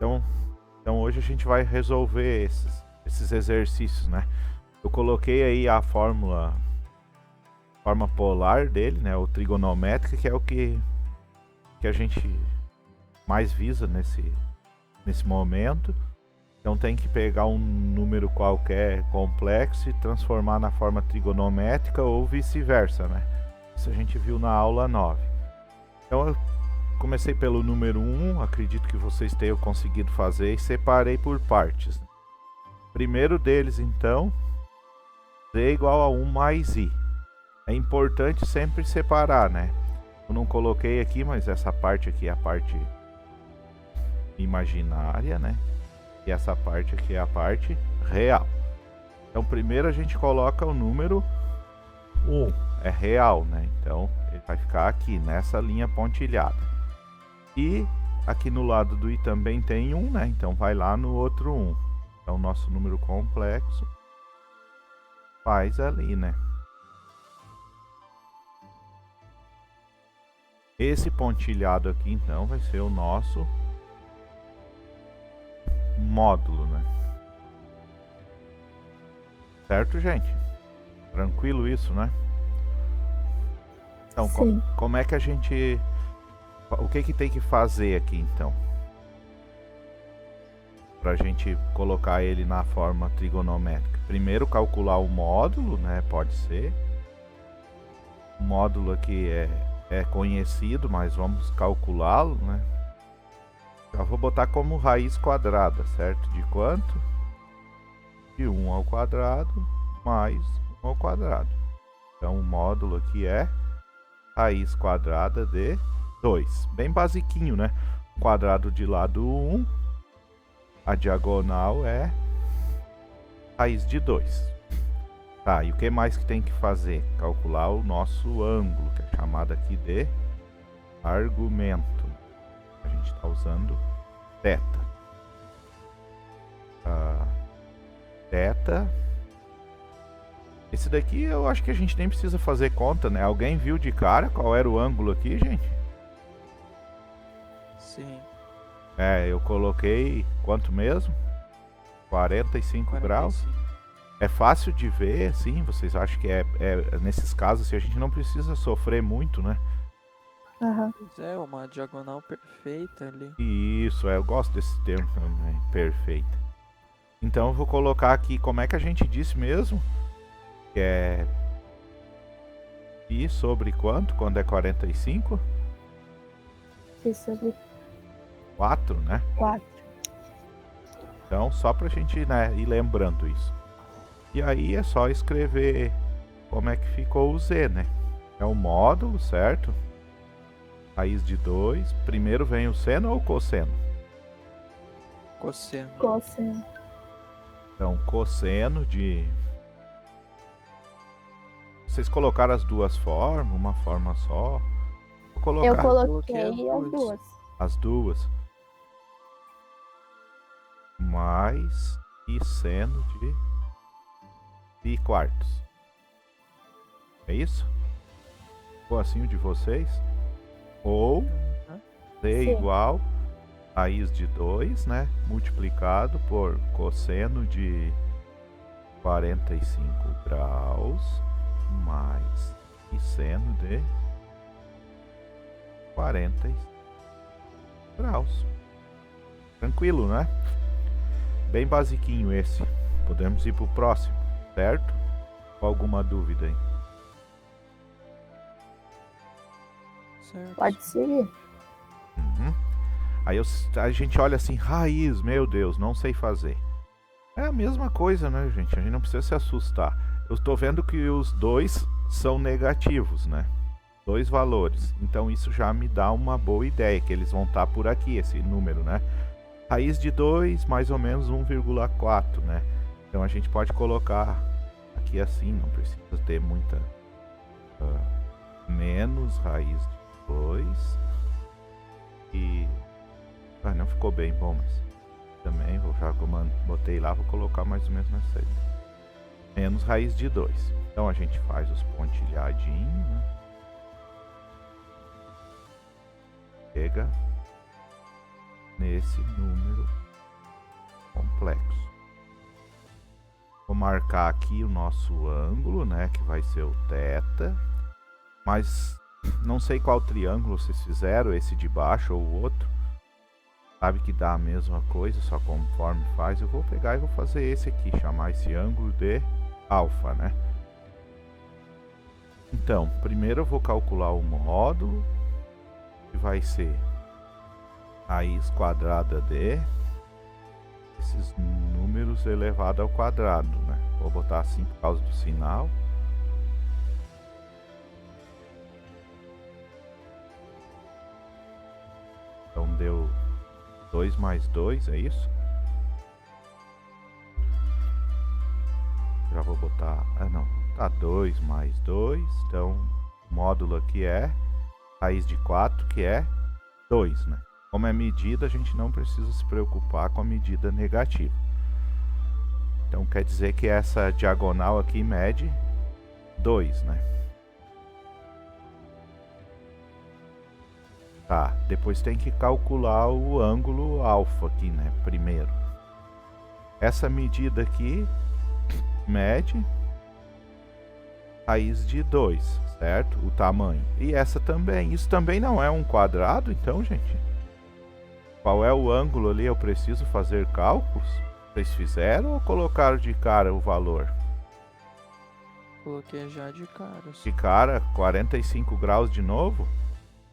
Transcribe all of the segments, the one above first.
Então, então hoje a gente vai resolver esses exercícios, né? Eu coloquei aí a forma polar dele, né? O trigonométrica, que é o que a gente mais visa nesse momento. Então tem que pegar um número qualquer complexo e transformar na forma trigonométrica ou vice-versa, né? Isso a gente viu na aula 9. Então eu comecei pelo número 1, acredito que vocês tenham conseguido fazer, e separei por partes. Primeiro deles, então, z é igual a 1 mais i. É importante sempre separar, né? Eu não coloquei aqui, mas essa parte aqui é a parte imaginária, né? E essa parte aqui é a parte real. Então primeiro a gente coloca o número 1, é real, né? Então ele vai ficar aqui nessa linha pontilhada. E aqui no lado do i também tem 1, né? Então vai lá no outro 1. Então nosso número complexo faz ali, né? Esse pontilhado aqui então vai ser o nosso módulo, né? Certo, gente? Tranquilo isso, né? Então, como é que a gente... O que tem que fazer aqui, então? Pra gente colocar ele na forma trigonométrica. Primeiro, calcular o módulo, né? Pode ser. O módulo aqui é conhecido, mas vamos calculá-lo, né? Já vou botar como raiz quadrada, certo? De quanto? De 1 ao quadrado mais 1 ao quadrado. Então o módulo aqui é raiz quadrada de 2. Bem basiquinho, né? Quadrado de lado 1, a diagonal é raiz de 2. Tá, e o que mais que tem que fazer? Calcular o nosso ângulo, que é chamado aqui de argumento. A gente está usando θ. Θ. Esse daqui eu acho que a gente nem precisa fazer conta, né? Alguém viu de cara qual era o ângulo aqui, gente? Sim. Eu coloquei quanto mesmo? 45 graus. É fácil de ver, sim. Vocês acham que nesses casos assim, a gente não precisa sofrer muito, né? Pois é, uma diagonal perfeita ali. Isso, eu gosto desse termo também, perfeita. Então eu vou colocar aqui, como é que a gente disse mesmo? Que é i sobre quanto? Quando é 45? I sobre 4, né? 4. Então, só pra gente, né, ir lembrando isso. E aí é só escrever como é que ficou o z, né? É o módulo, certo? Raiz de 2. Primeiro vem o seno ou o cosseno? Cosseno. Cosseno. Então, cosseno de... Vocês colocaram as duas formas, uma forma só? Vou colocar Eu coloquei as duas. as duas. Mais e seno de pi quartos. É isso? Ficou assim o de vocês? Ou z igual raiz de 2, né? Multiplicado por cosseno de 45 graus mais e seno de 40 graus. Tranquilo, né? Bem basiquinho esse. Podemos ir pro próximo, certo? Com alguma dúvida aí? Certo. Pode seguir. Aí a gente olha assim, raiz, meu Deus, não sei fazer. É a mesma coisa, né, gente? A gente não precisa se assustar. Eu estou vendo que os dois são negativos, né? Dois valores. Então isso já me dá uma boa ideia, que eles vão estar por aqui, esse número, né? Raiz de 2, mais ou menos 1,4, né? Então a gente pode colocar aqui assim, não precisa ter muita... menos raiz de 2 e... não ficou bem bom, mas também vou já botei lá, vou colocar mais ou menos nessa aí. Menos raiz de 2. Então a gente faz os pontilhadinhos, né? Pega nesse número complexo. Vou marcar aqui o nosso ângulo, né, que vai ser o θ, mas não sei qual triângulo vocês fizeram, esse de baixo ou o outro. Sabe que dá a mesma coisa, só conforme faz. Eu vou pegar e vou fazer esse aqui, chamar esse ângulo de alfa, né? Então, primeiro eu vou calcular o módulo, que vai ser raiz quadrada de esses números elevado ao quadrado, né? Vou botar assim por causa do sinal. Então deu 2 mais 2, é isso? Já vou botar... Ah, não. Tá 2 mais 2. Então, o módulo aqui é raiz de 4, que é 2, né? Como é medida, a gente não precisa se preocupar com a medida negativa. Então, quer dizer que essa diagonal aqui mede 2, né? Tá, depois tem que calcular o ângulo alfa aqui, né? Primeiro. Essa medida aqui mede raiz de 2, certo? O tamanho. E essa também. Isso também não é um quadrado, então, gente? Qual é o ângulo ali? Eu preciso fazer cálculos? Vocês fizeram ou colocaram de cara o valor? Coloquei já de cara. De cara, 45 graus de novo?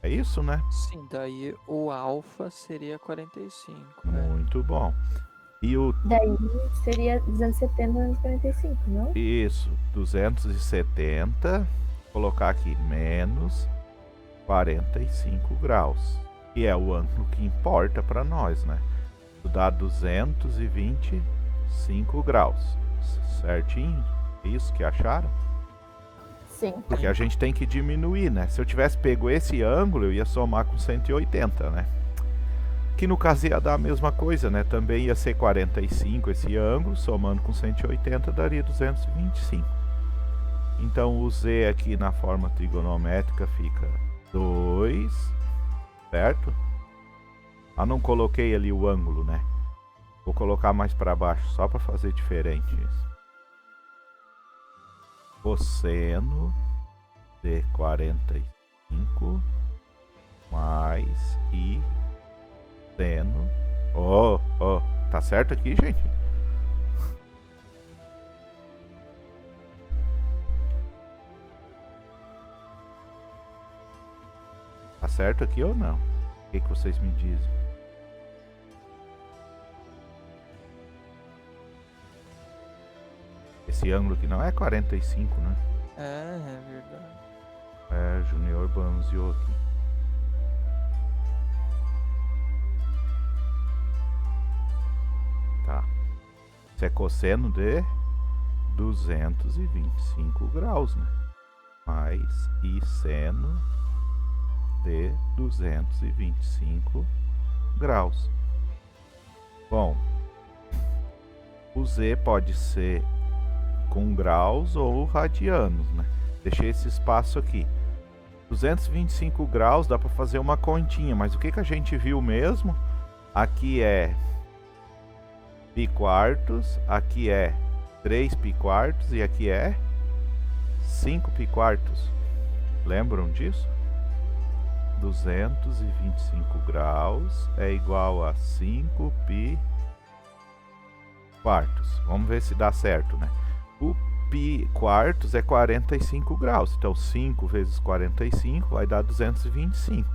É isso, né? Sim, daí o alfa seria 45. Muito bom. E o... Daí seria 270 menos 45, não? Isso, 270. Colocar aqui, menos 45 graus. Que é o ângulo que importa para nós, né? Dá 225 graus. Certinho? Isso que acharam? Sim. Porque a gente tem que diminuir, né? Se eu tivesse pego esse ângulo, eu ia somar com 180, né? Que no caso ia dar a mesma coisa, né? Também ia ser 45 esse ângulo, somando com 180 daria 225. Então o Z aqui na forma trigonométrica fica 2, certo? Ah, não coloquei ali o ângulo, né? Vou colocar mais para baixo, só para fazer diferente isso. Cosseno de 45 mais I seno. Tá certo aqui, gente? Tá certo aqui ou não? O que vocês me dizem? Esse ângulo aqui não é 45, né? É verdade. É, Junior banzeou aqui. Tá. Isso é cosseno de 225 graus, né? Mais I seno de 225 graus. Bom, o Z pode ser com graus ou radianos, né? Deixei esse espaço aqui. 225 graus dá para fazer uma continha, mas o que a gente viu mesmo? Aqui é π quartos, aqui é 3 π quartos e aqui é 5 π quartos. Lembram disso? 225 graus é igual a 5 π quartos. Vamos ver se dá certo, né? O π quartos é 45 graus, então 5 vezes 45 vai dar 225.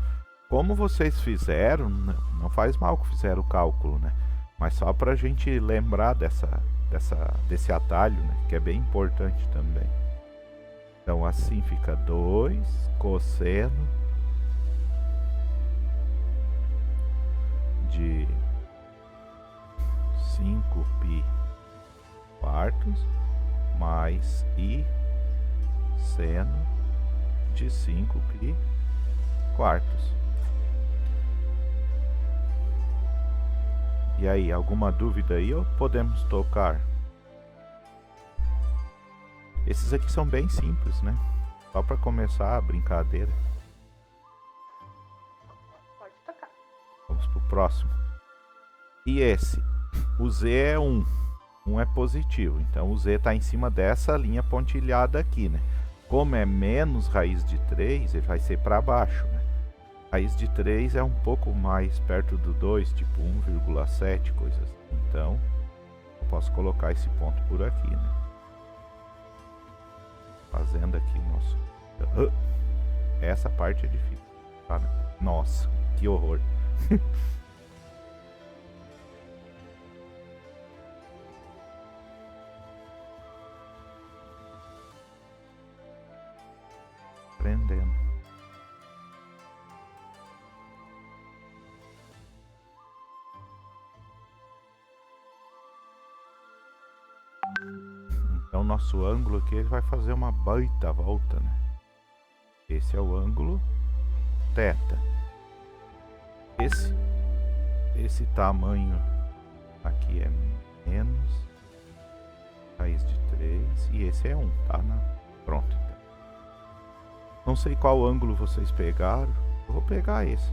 Como vocês fizeram, não faz mal que fizeram o cálculo, né? Mas só para a gente lembrar desse atalho, né? Que é bem importante também. Então assim fica 2 cosseno de 5 π quartos mais I seno de 5 π quartos. E aí, alguma dúvida aí ou podemos tocar? Esses aqui são bem simples, né? Só para começar a brincadeira. Pode tocar. Vamos pro próximo. E esse, o Z é 1. 1 é positivo, então o Z está em cima dessa linha pontilhada aqui, né? Como é menos raiz de 3, ele vai ser para baixo, né? Raiz de 3 é um pouco mais perto do 2, tipo 1,7, coisas assim. Então, eu posso colocar esse ponto por aqui, né? Fazendo aqui o nosso... Essa parte é difícil. Tá, né? Nossa, que horror. Aprendendo. Então nosso ângulo aqui ele vai fazer uma baita volta, né? Esse é o ângulo θ. Esse tamanho aqui é menos raiz de 3 e esse é 1, tá? Pronto. Então. Não sei qual ângulo vocês pegaram, eu vou pegar esse.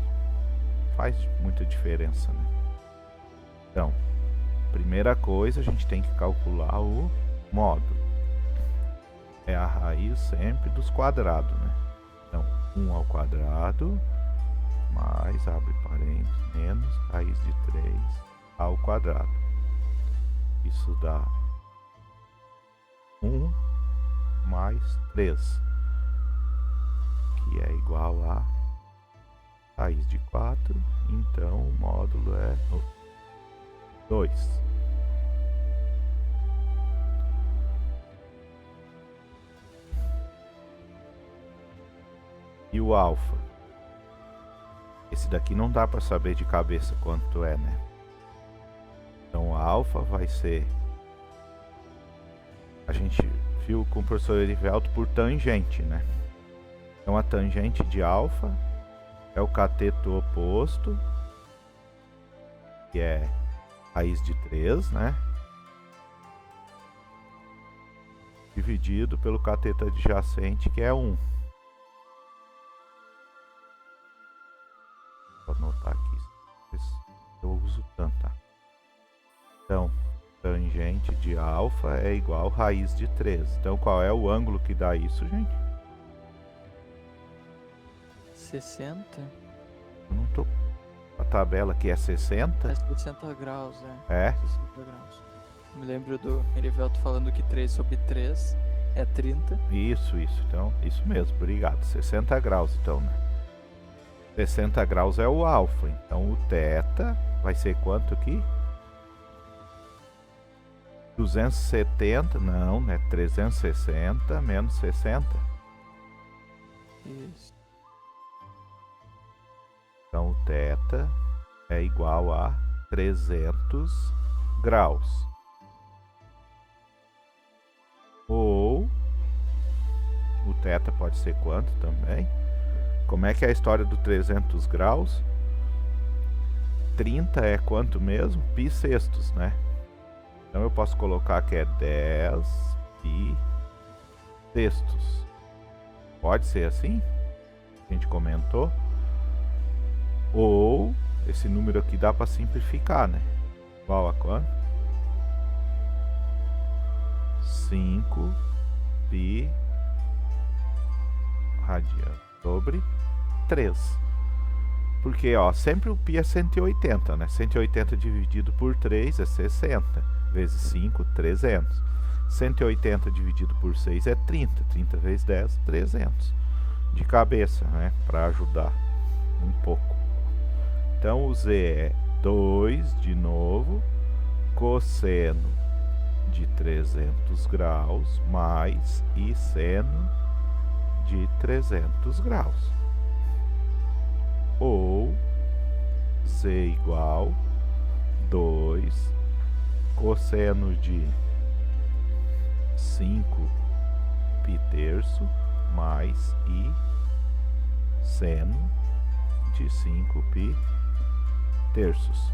Faz muita diferença, né? Então, primeira coisa, a gente tem que calcular o módulo. É a raiz sempre dos quadrados, né? Então, 1 ao quadrado, mais, abre parênteses, menos raiz de 3 ao quadrado. Isso dá 1 mais 3, que é igual a raiz de 4, então o módulo é 2. E o alfa? Esse daqui não dá para saber de cabeça quanto é, né? Então o alfa vai ser... A gente viu com o professor Erivelto por tangente, né? Então a tangente de alfa é o cateto oposto, que é raiz de 3, né? Dividido pelo cateto adjacente, que é 1. Vou anotar aqui, eu uso tanto, tá? Então, tangente de alfa é igual a raiz de 3. Então, qual é o ângulo que dá isso, gente? 60? Eu não tô... A tabela aqui é 60? É 60 graus, é. É? 60 graus. Me lembro do Erivelto falando que 3 sobre 3 é 30. Isso. Então, isso mesmo, obrigado. 60 graus, então, né? 60 graus é o alfa. Então, o θ vai ser quanto aqui? 270, não, né? 360 menos 60. Isso. Então, o θ é igual a 300 graus. Ou o θ pode ser quanto também? Como é que é a história do 300 graus? 30 é quanto mesmo? Pi sextos, né? Então eu posso colocar que é 10 pi sextos. Pode ser assim? A gente comentou. Ou esse número aqui dá para simplificar, né? Igual a quanto? 5 pi radiano sobre 3. Porque, ó, sempre o pi é 180, né? 180 dividido por 3 é 60. Vezes 5, 300. 180 dividido por 6 é 30. 30 vezes 10, 300. De cabeça, né? Para ajudar um pouco. Então, o Z é 2, de novo, cosseno de 300 graus, mais e seno de 300 graus. Ou Z igual 2 cosseno de 5 pi terço mais i seno de 5 pi terços.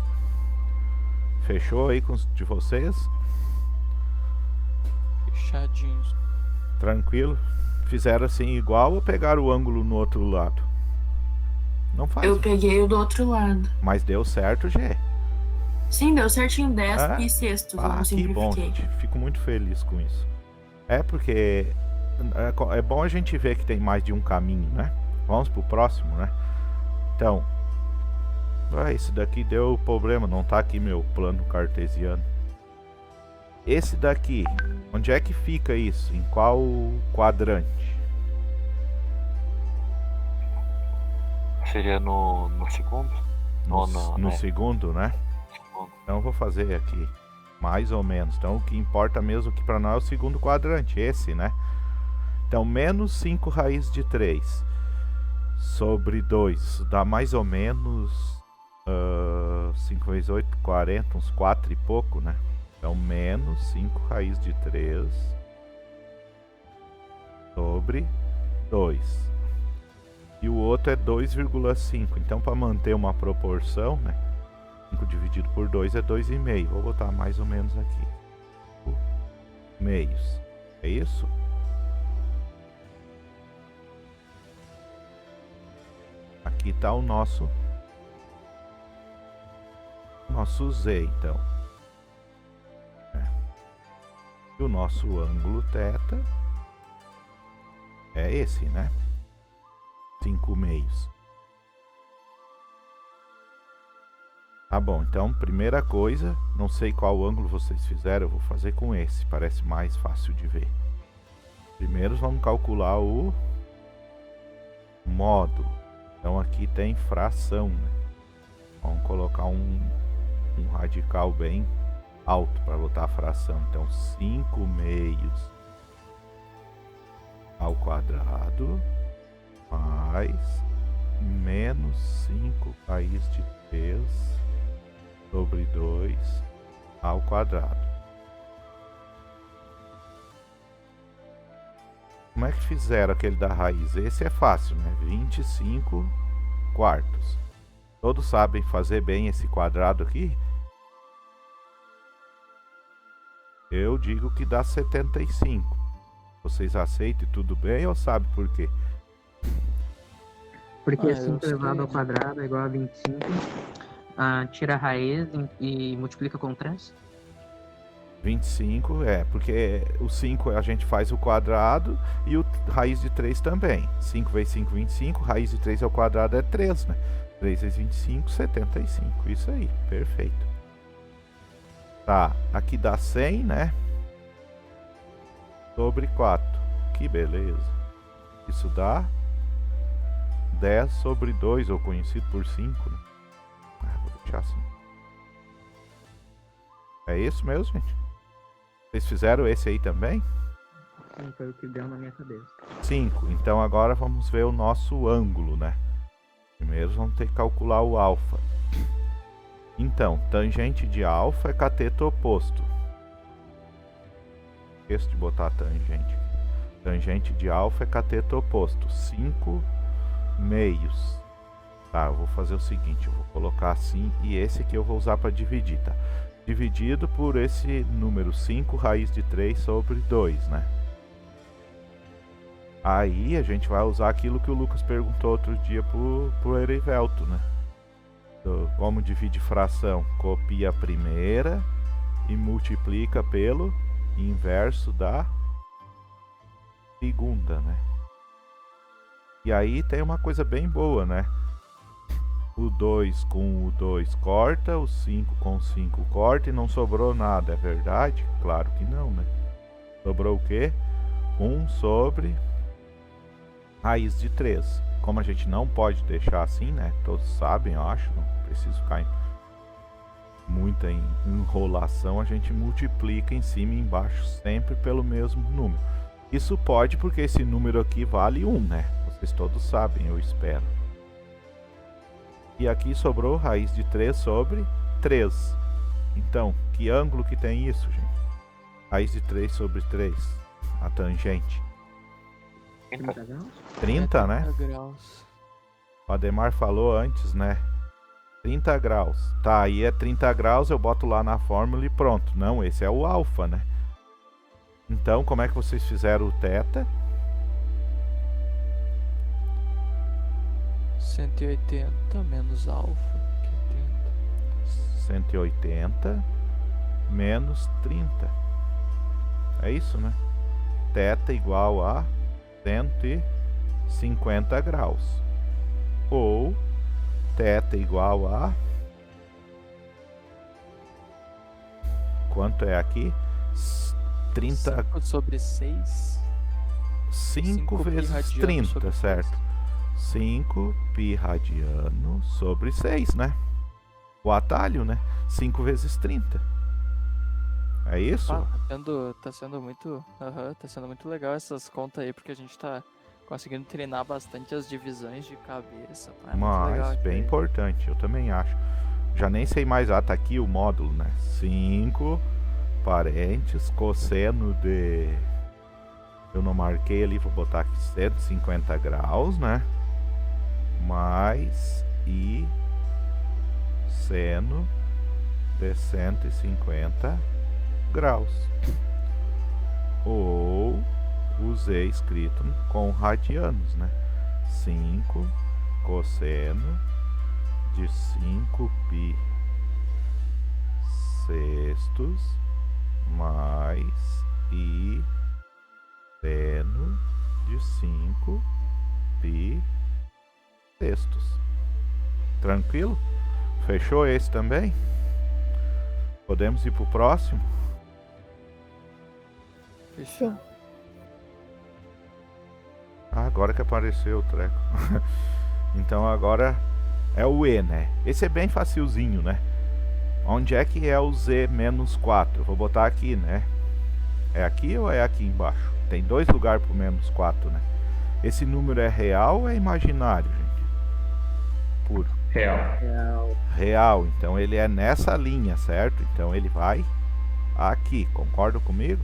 Fechou aí com os de vocês? Fechadinhos. Tranquilo? Fizeram assim igual ou pegaram o ângulo no outro lado? Não faz. Eu peguei o do outro lado. Mas deu certo, Gê. Sim, deu certinho 10 É? e sextos, eu Ah, não que bom, simplifiquei. gente. Fico muito feliz com isso. É porque é bom a gente ver que tem mais de um caminho, né? Vamos pro próximo, né? Então, esse daqui deu problema, não tá aqui meu plano cartesiano. Esse daqui, onde é que fica isso? Em qual quadrante? Seria no segundo? No segundo, né? Segundo. Então eu vou fazer aqui, mais ou menos. Então o que importa mesmo que para nós é o segundo quadrante, esse, né? Então menos 5 raiz de 3 sobre 2 dá mais ou menos 5 vezes 8, 40, uns 4 e pouco, né? Então menos 5 raiz de 3 sobre 2. E o outro é 2,5. Então para manter uma proporção, né? 5 dividido por 2 é 2,5. Vou botar mais ou menos aqui. Meios. É isso? Aqui está o nosso Z, então. E o nosso ângulo θ é esse, né? 5 meios. Tá bom, então primeira coisa, não sei qual ângulo vocês fizeram, eu vou fazer com esse, parece mais fácil de ver. Primeiro vamos calcular o módulo. Então aqui tem fração, né? Vamos colocar um radical bem alto para botar a fração. Então 5 meios ao quadrado mais menos 5 raiz de 3 sobre 2 ao quadrado. Como é que fizeram aquele da raiz? Esse é fácil, né? 25 quartos. Todos sabem fazer bem esse quadrado aqui? Eu digo que dá 75. Vocês aceitam tudo bem ou sabem por quê? Porque eu 5 sei, elevado ao né? quadrado é igual a 25. Tira a raiz e multiplica com 3. 25 porque o 5 a gente faz o quadrado e o raiz de 3 também. 5 vezes 5, 25, raiz de 3 ao quadrado é 3, né? 3 vezes 25, 75. Isso aí, perfeito. Tá, aqui dá 100, né? Sobre 4. Que beleza. Isso dá 10 sobre 2, ou conhecido por 5, né? Vou deixar assim. É isso mesmo, gente? Vocês fizeram esse aí também? Sim, foi o que deu na minha cabeça. 5. Então agora vamos ver o nosso ângulo, né? Primeiro vamos ter que calcular o alfa. Então, tangente de alfa é cateto oposto. Esqueço de botar a tangente. Tangente de alfa é cateto oposto. 5 meios. Tá, eu vou fazer o seguinte, eu vou colocar assim e esse aqui eu vou usar para dividir, tá? Dividido por esse número 5 raiz de 3 sobre 2, né? Aí a gente vai usar aquilo que o Lucas perguntou outro dia pro Erivelto, né? Como divide fração? Copia a primeira e multiplica pelo inverso da segunda, né? E aí tem uma coisa bem boa, né? O 2 com o 2 corta, o 5 com o 5 corta e não sobrou nada, é verdade? Claro que não, né? Sobrou o quê? 1 sobre raiz de 3. Como a gente não pode deixar assim, né? Todos sabem, eu acho, não preciso ficar em muita enrolação, a gente multiplica em cima e embaixo sempre pelo mesmo número. Isso pode porque esse número aqui vale 1, né? Vocês todos sabem, eu espero. E aqui sobrou raiz de 3 sobre 3. Então, que ângulo que tem isso, gente? Raiz de 3 sobre 3. A tangente. 30 graus? 30, né? 30 graus. O Ademar falou antes, né? 30 graus. Tá, aí é 30 graus, eu boto lá na fórmula e pronto. Não, esse é o alfa, né? Então, como é que vocês fizeram o θ? 180 menos alfa, que é 30. 180 menos 30. É isso, né? Θ igual a 150 graus. Ou θ igual a... Quanto é aqui? 30... 5 sobre 6. 5 vezes 30, certo? 5 π radiano sobre 6, né? O atalho, né? 5 vezes 30. É isso? Tá sendo muito legal essas contas aí, porque a gente tá conseguindo treinar bastante as divisões de cabeça. Pá, é muito legal Mas, bem aí. importante, eu também acho. Já nem sei mais, tá aqui o módulo, né? 5 parentes, cosseno de... Eu não marquei ali, vou botar aqui 150 graus, né? Mais I seno de 150 graus. Ou usei escrito com radianos, né? 5 cosseno de 5 π sextos mais I seno de 5 π sextos. Tranquilo? Fechou esse também? Podemos ir pro próximo? Fechou. Ah, agora que apareceu o treco. Então agora é o E, né? Esse é bem facilzinho, né? Onde é que é o Z menos 4? Vou botar aqui, né? É aqui ou é aqui embaixo? Tem 2 lugares pro menos 4, né? Esse número é real ou é imaginário, gente? Puro. Real. Real, então ele é nessa linha, certo? Então ele vai aqui, concorda comigo?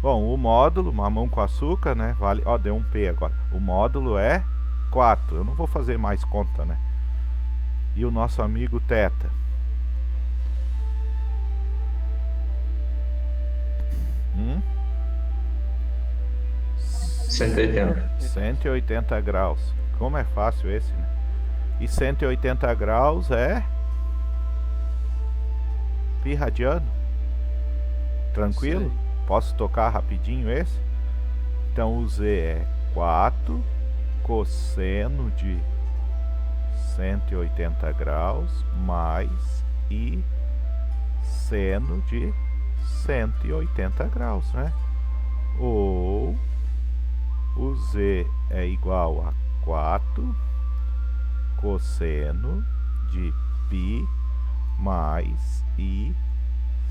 Bom, o módulo, mamão com açúcar, né? Vale, ó, deu um P agora. O módulo é 4, eu não vou fazer mais conta, né? E o nosso amigo θ? Hum? 180. 180 graus. Como é fácil esse, né? E 180 graus é π radiano. Tranquilo? Posso tocar rapidinho esse? Então o Z é 4 cosseno de 180 graus mais I seno de 180 graus, né? Ou o Z é igual a 4 cosseno de π mais I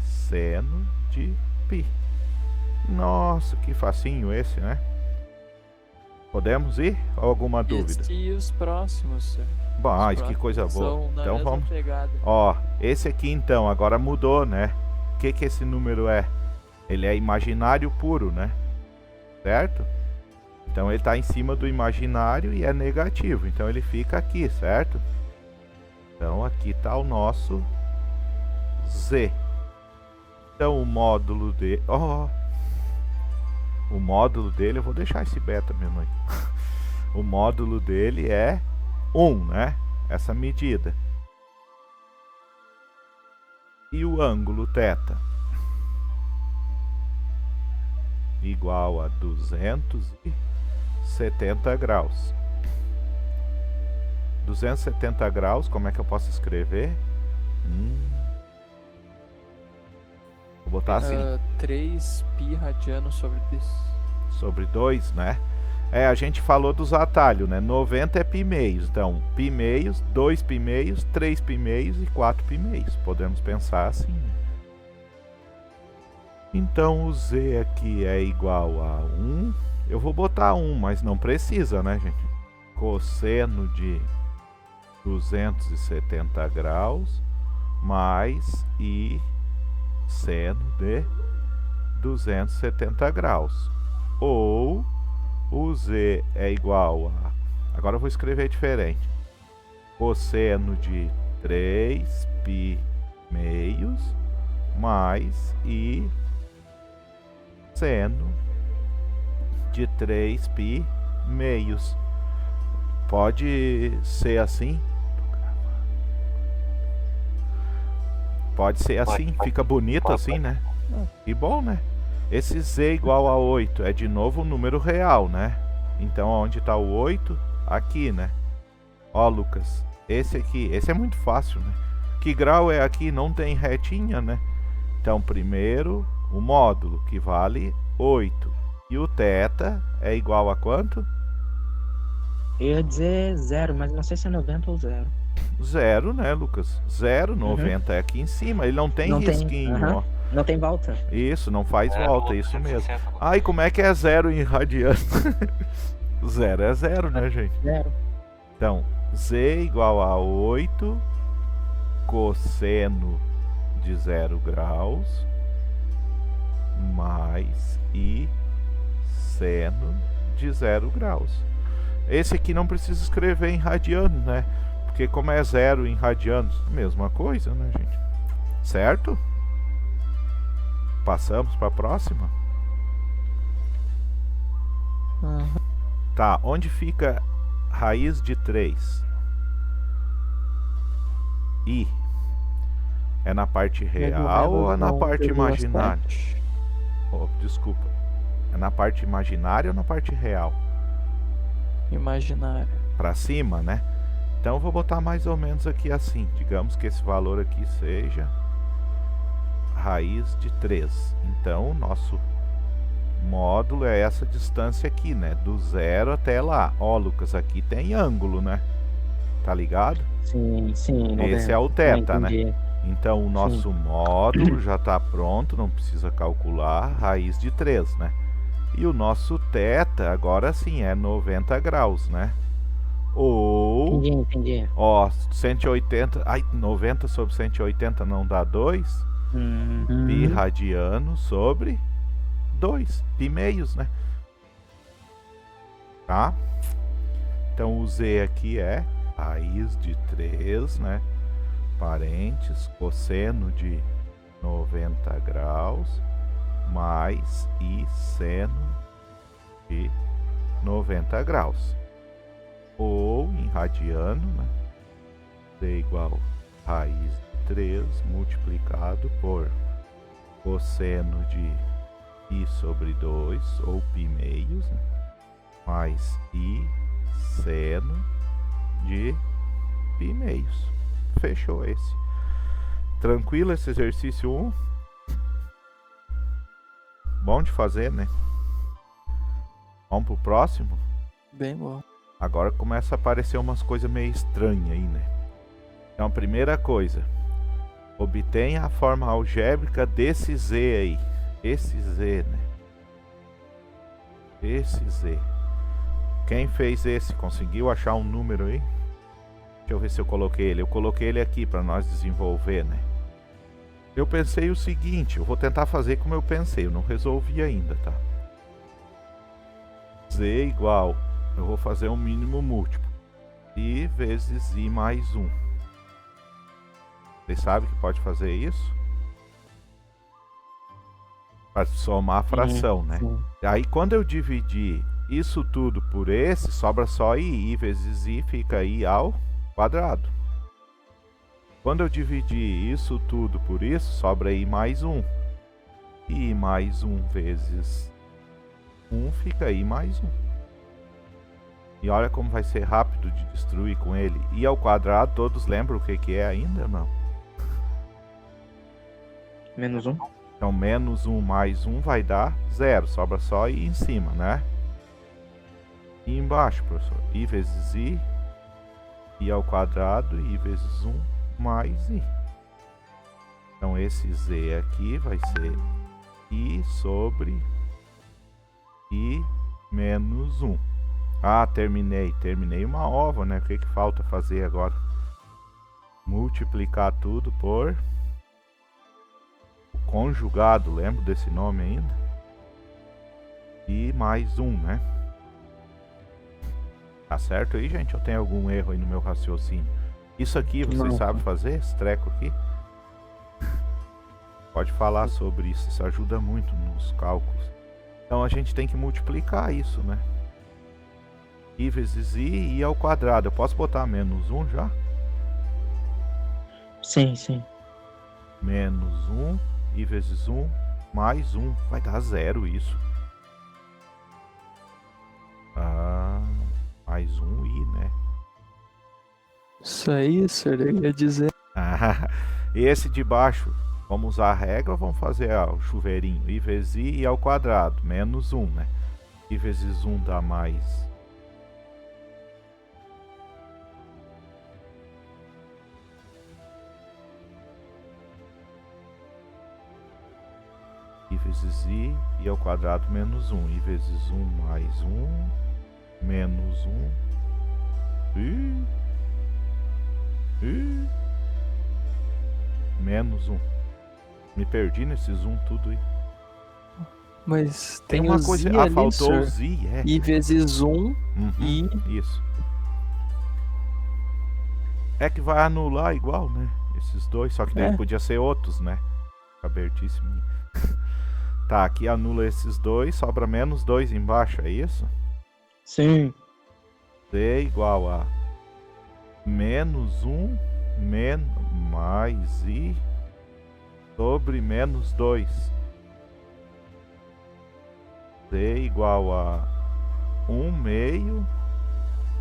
seno de π. Nossa, que facinho esse, né? Podemos ir? Alguma dúvida? E os próximos, senhor? Mas que coisa boa. Então vamos. Ó, esse aqui então, agora mudou, né? O que esse número é? Ele é imaginário puro, né? Certo? Então ele está em cima do imaginário e é negativo. Então ele fica aqui, certo? Então aqui está o nosso Z. Então o módulo de... o módulo dele, eu vou deixar esse beta mesmo aí. O módulo dele é 1, né? Essa medida. E o ângulo θ? Igual a 270 graus. 270 graus, como é que eu posso escrever? Vou botar assim. 3 π radiano sobre 2. Sobre 2, né? A gente falou dos atalhos, né? 90 é π meios. Então, π meios, 2 π meios, 3 π meios e 4 π meios. Podemos pensar assim, né? Então, o Z aqui é igual a 1. Eu vou botar 1, mas não precisa, né, gente? Cosseno de 270 graus mais I seno de 270 graus. Ou o Z é igual a... Agora eu vou escrever diferente. Cosseno de 3 π meios mais I seno de 3 π meios. Pode ser assim? Pode ser assim, fica bonito assim, né? E bom, né? Esse z igual a 8 é de novo um número real, né? Então onde tá o 8? Aqui, né? Ó, Lucas, esse aqui, esse é muito fácil, né? Que grau é aqui? Não tem retinha, né? Então primeiro o módulo, que vale 8. E o θ é igual a quanto? Eu ia dizer 0, mas não sei se é 90 ou 0. 0, né, Lucas? 0, 90 é aqui em cima. Ele não tem Não tem, risquinho, aham. ó. Não tem volta. Isso, não faz volta, isso mesmo. 60, Ai, como é que é 0 em radiano? 0 é 0, né, gente? 0. Então, z igual a 8 cosseno de 0 graus mais i seno de 0 graus. Esse aqui não precisa escrever em radiano, né? Porque como é 0 em radianos, mesma coisa, né, gente? Certo? Passamos para a próxima? Tá, onde fica raiz de 3? I. É na parte real ou é na parte imaginária? Oh, desculpa. É na parte imaginária ou na parte real? Imaginário. Para cima, né? Então eu vou botar mais ou menos aqui assim. Digamos que esse valor aqui seja raiz de 3. Então o nosso módulo é essa distância aqui, né? Do 0 até lá. Ó, Lucas, aqui tem ângulo, né? Tá ligado? Sim, sim. Esse é o θ, né? Então o nosso módulo já está pronto, não precisa calcular, raiz de 3, né? E o nosso θ agora sim é 90 graus, né? Ou, Entendi. ó, 180, ai, 90 sobre 180 não dá 2? Pi radiano sobre 2, pi meios, né? Tá? Então o z aqui é raiz de 3, né? Parênteses, cosseno de 90 graus mais i seno de 90 graus. Ou em radiano, né? Z igual raiz de 3 multiplicado por cosseno de i sobre 2, ou pi meios, né? Mais i seno de pi meios. Fechou esse. Tranquilo esse exercício 1? Bom de fazer, né? Vamos pro próximo? Bem bom. Agora começa a aparecer umas coisas meio estranhas aí, né? Então, primeira coisa. Obtenha a forma algébrica desse z aí. Esse z, né? Esse z. Quem fez esse? Conseguiu achar um número aí? Deixa eu ver se eu coloquei ele. Eu coloquei ele aqui para nós desenvolver, né? Eu pensei o seguinte, eu vou tentar fazer como eu pensei, eu não resolvi ainda, tá? Z igual, eu vou fazer um mínimo múltiplo. I vezes I mais 1. Vocês sabem que pode fazer isso? Para somar a fração, né? Aí quando eu dividir isso tudo por esse, sobra só I. I vezes I fica I ao quadrado. Quando eu dividir isso tudo por isso, sobra I mais 1. I mais 1 vezes 1 fica I mais 1. E olha como vai ser rápido de destruir com ele. I ao quadrado, todos lembram o que é ainda ou não? Menos 1. Então menos 1 mais 1 vai dar 0. Sobra só I em cima, né? E embaixo, professor. I vezes I. I ao quadrado, I vezes 1 mais I. Então esse Z aqui vai ser I sobre I menos 1. Ah, terminei uma ova, né? O que falta fazer agora? Multiplicar tudo por o conjugado, lembro desse nome ainda? I mais 1, né? Tá certo aí, gente? Ou tem algum erro aí no meu raciocínio? Isso aqui, vocês sabem fazer? Esse treco aqui? Pode falar sobre isso, isso ajuda muito nos cálculos. Então a gente tem que multiplicar isso, né? I vezes I ao quadrado. Eu posso botar menos 1 já? Sim, sim. menos 1 i vezes 1 mais 1. Vai dar 0 isso. Mais 1 i, né? Isso aí, senhor, eu ia dizer. Esse de baixo, vamos usar a regra ou vamos fazer o chuveirinho? I vezes i ao quadrado, menos 1, né? I vezes 1 dá mais... I vezes i ao quadrado menos 1. I vezes 1 mais 1, menos 1. Menos 1. Me perdi nesses 1 tudo aí. Mas Tem tem uma o coisa... Z ali, faltou senhor. o z, é. I vezes 1 Uhum, i. isso. É que vai anular igual, né? Esses dois, só que daí podia ser outros, né? Abertice minha. Tá, aqui anula esses dois, sobra menos 2 embaixo, é isso? Sim. D igual a menos 1 mais i sobre menos 2. D igual a 1 meio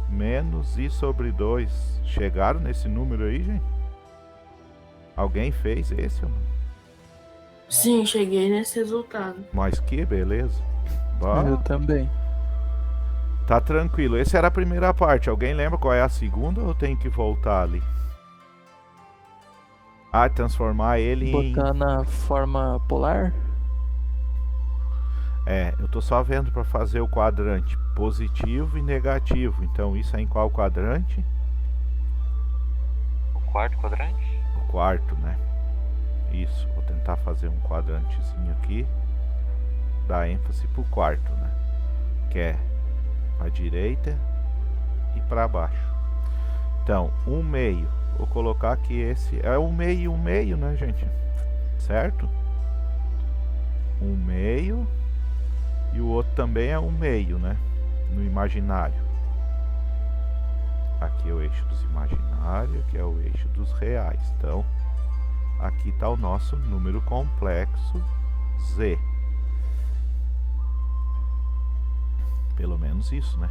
menos i sobre 2. Chegaram nesse número aí, gente? Alguém fez esse ou não? Sim, cheguei nesse resultado. Mas que beleza. Eu também. Tá tranquilo. Essa era a primeira parte. Alguém lembra qual é a segunda ou tem que voltar ali? Transformar ele Botar na forma polar? Eu tô só vendo para fazer o quadrante positivo e negativo. Então isso é em qual quadrante? O quarto quadrante? O quarto, né? Isso, vou tentar fazer um quadrantezinho aqui. Dar ênfase pro quarto, né? Que é pra direita e para baixo. Então, 1 meio. Vou colocar aqui esse. É 1 meio e 1 meio, né, gente? Certo? 1 meio. E o outro também é 1 meio, né? No imaginário. Aqui é o eixo dos imaginários, aqui é o eixo dos reais. Então, aqui está o nosso número complexo Z. Pelo menos isso, né?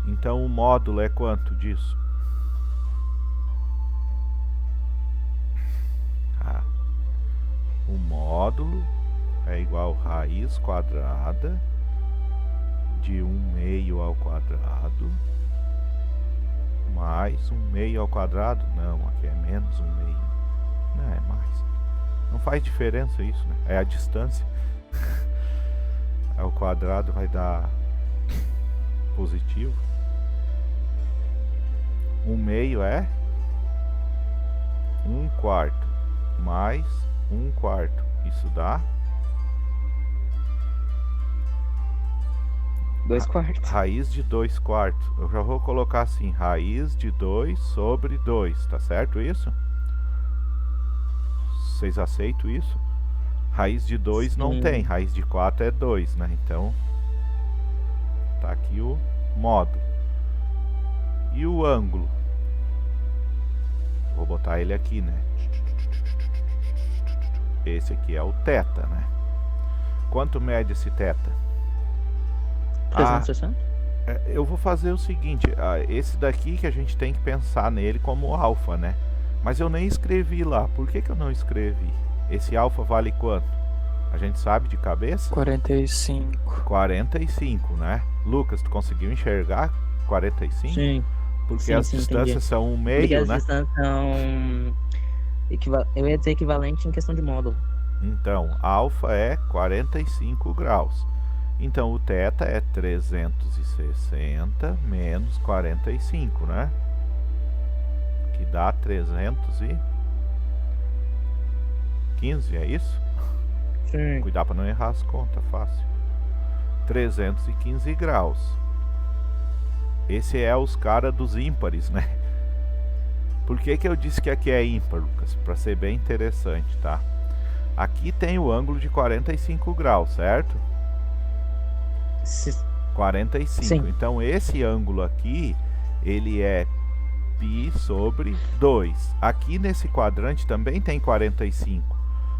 Então o módulo é quanto disso? O módulo é igual a raiz quadrada de 1 meio ao quadrado mais 1 meio ao quadrado. Não, aqui é menos 1 meio. Não, é mais. Não faz diferença isso, né? É a distância. Ao quadrado vai dar positivo. 1 meio é 1 quarto mais 1 quarto. Isso dá 2 quartos. raiz de 2 quartos. Eu já vou colocar assim, raiz de 2 sobre 2, tá certo isso? Vocês aceitam isso? Raiz de 2 não tem, raiz de 4 é 2, né? Então, tá aqui o módulo. E o ângulo? Vou botar ele aqui, né? Esse aqui é o θ, né? Quanto mede esse θ? 360? Eu vou fazer o seguinte, esse daqui que a gente tem que pensar nele como alfa, né? Mas eu nem escrevi lá. Por que eu não escrevi? Esse alfa vale quanto? A gente sabe de cabeça? 45. 45, né? Lucas, tu conseguiu enxergar 45? Sim. Porque Sim, as sim, distâncias entendi. são 1 Porque meio, as né? distâncias são... Eu ia dizer equivalente em questão de módulo. Então, alfa é 45 graus. Então, o θ é 360 menos 45, né? Que dá 315, é isso? Sim. Cuidar para não errar as contas, fácil. 315 graus. Esse é os caras dos ímpares, né? Por que eu disse que aqui é ímpar, Lucas? Para ser bem interessante, tá? Aqui tem o ângulo de 45 graus, certo? 45. Sim. Então esse ângulo aqui, ele é π sobre 2. Aqui nesse quadrante também tem 45.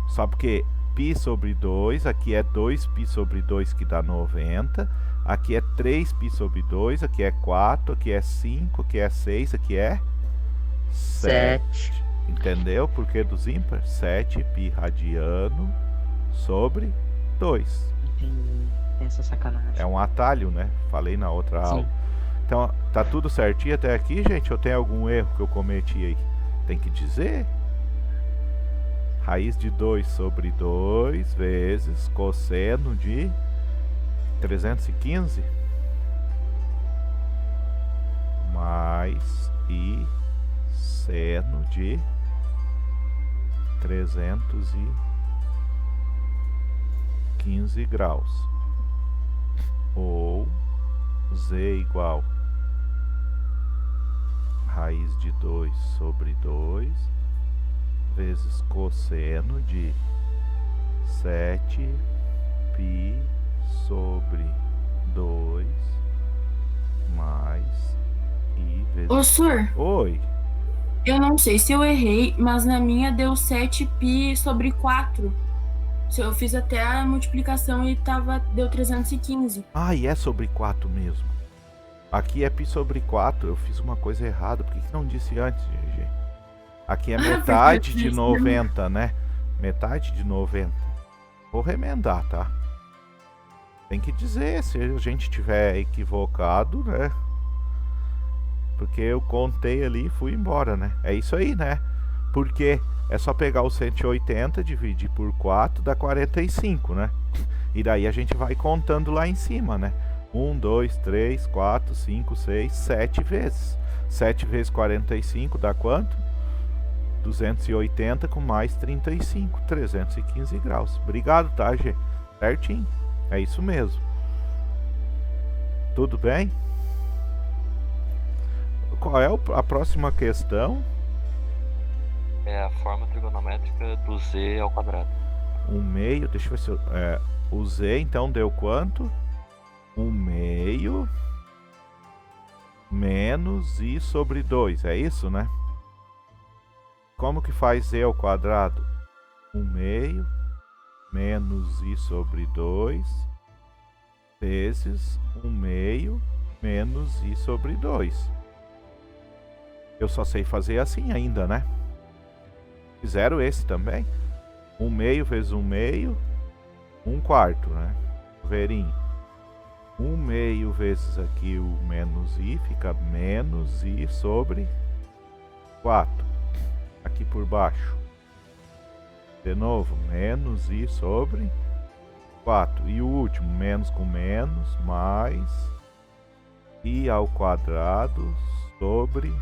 Só porque π sobre 2, aqui é 2π sobre 2 que dá 90. Aqui é 3π sobre 2, aqui é 4, aqui é 5, aqui é 6, aqui é 7. Entendeu? Por que dos ímpares? 7π radiano sobre 2. Entendi. Essa sacanagem. É um atalho, né? Falei na outra Sim. aula. Então, tá tudo certinho até aqui, gente? Ou tem algum erro que eu cometi aí? Tem que dizer. Raiz de 2 sobre 2 vezes cosseno de 315 mais i seno de 315 graus. Ou z igual raiz de 2 sobre 2 vezes cosseno de 7π sobre 2 mais i vezes... Ô, senhor, Oi, eu não sei se eu errei, mas na minha deu 7π sobre 4. Se eu fiz até a multiplicação e deu 315. e é sobre 4 mesmo. Aqui é π sobre 4. Eu fiz uma coisa errada. Por que não disse antes, GG? Aqui é metade de 90, né? Metade de 90. Vou remendar, tá? Tem que dizer se a gente tiver equivocado, né? Porque eu contei ali e fui embora, né? É isso aí, né? Porque é só pegar o 180, dividir por 4, dá 45, né? E daí a gente vai contando lá em cima, né? 1, 2, 3, 4, 5, 6, 7 vezes. 7 vezes 45 dá quanto? 280 com mais 35, 315 graus. Obrigado, tá, G? Certinho. É isso mesmo. Tudo bem? Qual é a próxima questão? É a forma trigonométrica do z ao quadrado. 1/2, deixa eu ver se eu... o z então deu quanto? 1/2 menos i sobre 2, é isso, né? Como que faz z ao quadrado? 1/2 menos i sobre 2 vezes 1/2 menos i sobre 2. Eu só sei fazer assim ainda, né? Fizeram esse também? 1/2 vezes 1/2, 1/4, né? Verinho. 1/2 vezes aqui o menos i, fica menos i sobre 4. Aqui por baixo. De novo, menos i sobre 4. E o último, menos com menos, mais i ao quadrado sobre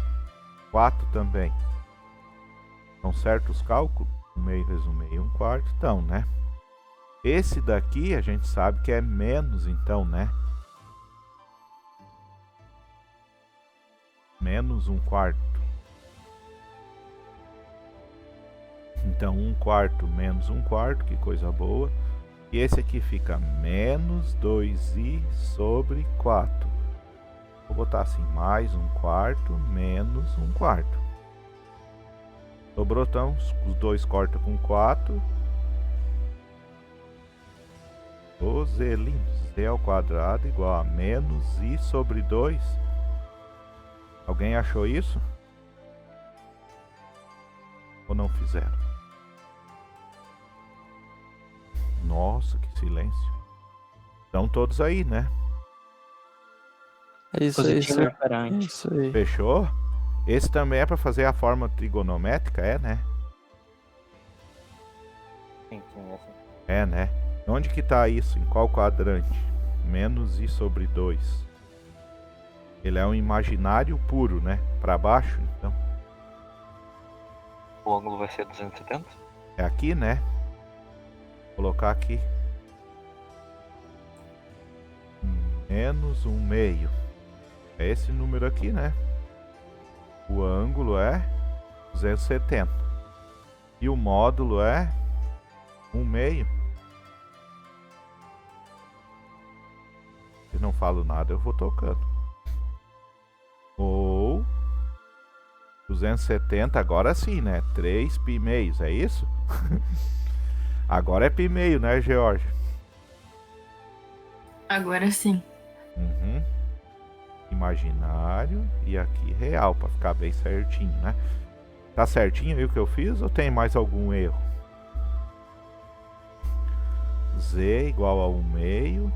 4 também. Estão certos os cálculos? 1/2 vezes 1/2, 1/4. Então, né? Esse daqui a gente sabe que é menos, então, né? Menos 1/4. Então, 1/4 menos 1/4, que coisa boa. E esse aqui fica menos 2i sobre 4. Vou botar assim, mais 1/4 menos 1/4. Sobrou então, os dois cortam com 4. 12 lindos. Z ao quadrado igual a menos i sobre 2. Alguém achou isso? Ou não fizeram? Nossa, que silêncio. Estão todos aí, né? É isso aí, Positivo e senhor. É operante. isso aí. Fechou? Esse também é para fazer a forma trigonométrica, é, né? Sim, assim. É, né? Onde que tá isso? Em qual quadrante? Menos i sobre 2. Ele é um imaginário puro, né? Para baixo, então. O ângulo vai ser 270? É aqui, né? Vou colocar aqui. Menos 1/2. É esse número aqui, né? O ângulo é 270. E o módulo é 1/2. Se não falo nada, eu vou tocando. Ou 270, agora sim, né? 3 π meios, é isso? Agora é π meio, né, George? Agora sim. Uhum. Imaginário e aqui real, pra ficar bem certinho, né? Tá certinho aí o que eu fiz ou tem mais algum erro? Z igual a 1 meio,